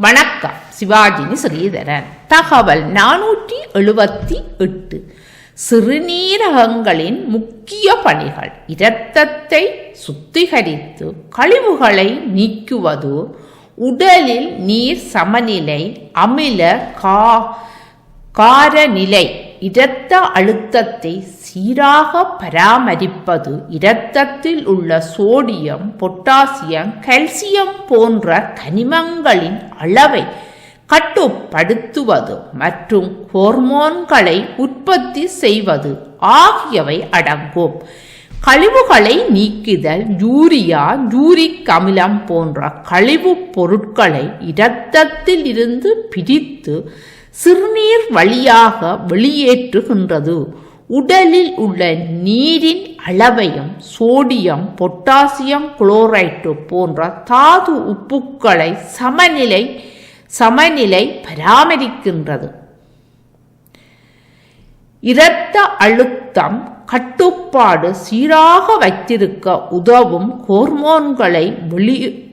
வணக்கம். சிவாஜினி ஸ்ரீதரன். தகவல் 478. சிறுநீரகங்களின் முக்கிய பணிகள். இரத்தத்தை சுத்திகரித்து கழிவுகளை நீக்குவது, உடலில் நீர் சமநிலை, அமில காரநிலை, இரத்த அழுத்தத்தை சீராக பராமரிப்பது, இரத்தத்தில் உள்ள சோடியம், பொட்டாசியம், கால்சியம் போன்ற கனிமங்களின் அளவை கட்டுப்படுத்துவது மற்றும் ஹோர்மோன்களை உற்பத்தி செய்வது ஆகியவை அடங்கும். கழிவுகளை நீக்குதல். யூரியா, யூரிக் அமிலம் போன்ற கழிவுப் பொருட்களை இரத்தத்தில் இருந்து பிரித்து சிறுநீர் வழியாக வெளியேற்றுகின்றது. உடலில் உள்ள நீரின் அளவையும் சோடியம், பொட்டாசியம் குளோரைடு போன்ற தாது உப்புக்களை சமநிலை பராமரிக்கின்றது. இரத்த அழுத்தம் கட்டுப்பாடு சீராக வைத்திருக்க உதவும் ஹோர்மோன்களை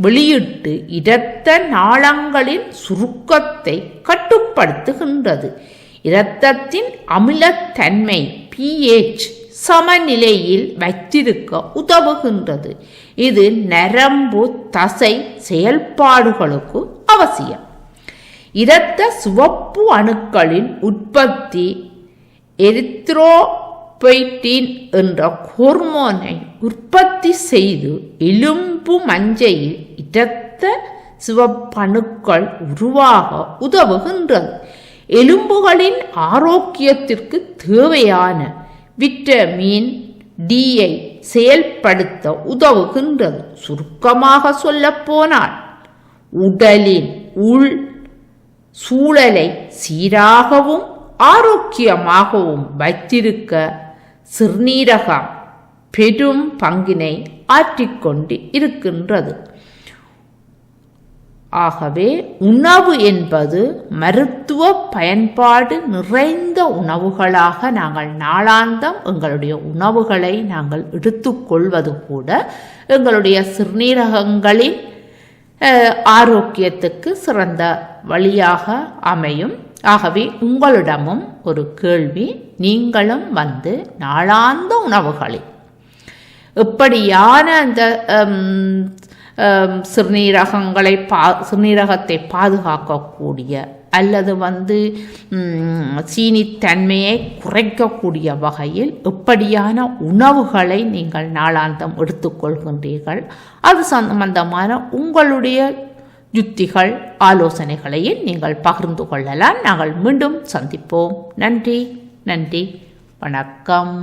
வெளியிட்டு இரத்த நாளங்களின் சுருக்கத்தை கட்டுப்படுத்துகின்றது. இரத்தத்தின் அமிலத்தன்மை pH சமநிலையில் வைத்திருக்க உதவுகின்றது. இது நரம்பு தசை செயல்பாடுகளுக்கு அவசியம். இரத்த சிவப்பு அணுக்களின் உற்பத்தி எரித்ரோபொய்டின் என்ற ஹோர்மோனை உற்பத்தி செய்து எலும்பு மஞ்சையில் இரத்த சிவப்பணுக்கள் உருவாக உதவுகின்றது. எலும்புகளின் ஆரோக்கியத்திற்கு தேவையான விட்டமின் டியை செயல்படுத்த உதவுகின்றது. சுருக்கமாக சொல்லப்போனால் உடலின் உள் சூழலை சீராகவும் ஆரோக்கியமாகவும் வைத்திருக்க சிறுநீரகம் பெரும் பங்கினை ஆற்றிக்கொண்டு இருக்கின்றது. ஆகவே உணவு என்பது மருத்துவ பயன்பாடு நிறைந்த உணவுகளாக நாங்கள் நாளாந்தம் எங்களுடைய உணவுகளை நாங்கள் எடுத்துக்கொள்வது கூட எங்களுடைய சிறுநீரகங்களின் ஆரோக்கியத்துக்கு சிறந்த வழியாக அமையும். ஆகவே உங்களிடமும் ஒரு கேள்வி, நீங்களும் நாளாந்த உணவுகளில் எப்படியான அந்த சிறுநீரகத்தை பாதுகாக்கக்கூடிய அல்லது சீனித்தன்மையை குறைக்கக்கூடிய வகையில் எப்படியான உணவுகளை நீங்கள் நாளாந்தம் எடுத்துக்கொள்கின்றீர்கள், அது சம்பந்தமான உங்களுடைய யுத்திகள் ஆலோசனைகளையும் நீங்கள் பகிர்ந்து கொள்ளலாம். நாங்கள் மீண்டும் சந்திப்போம். நன்றி, வணக்கம்.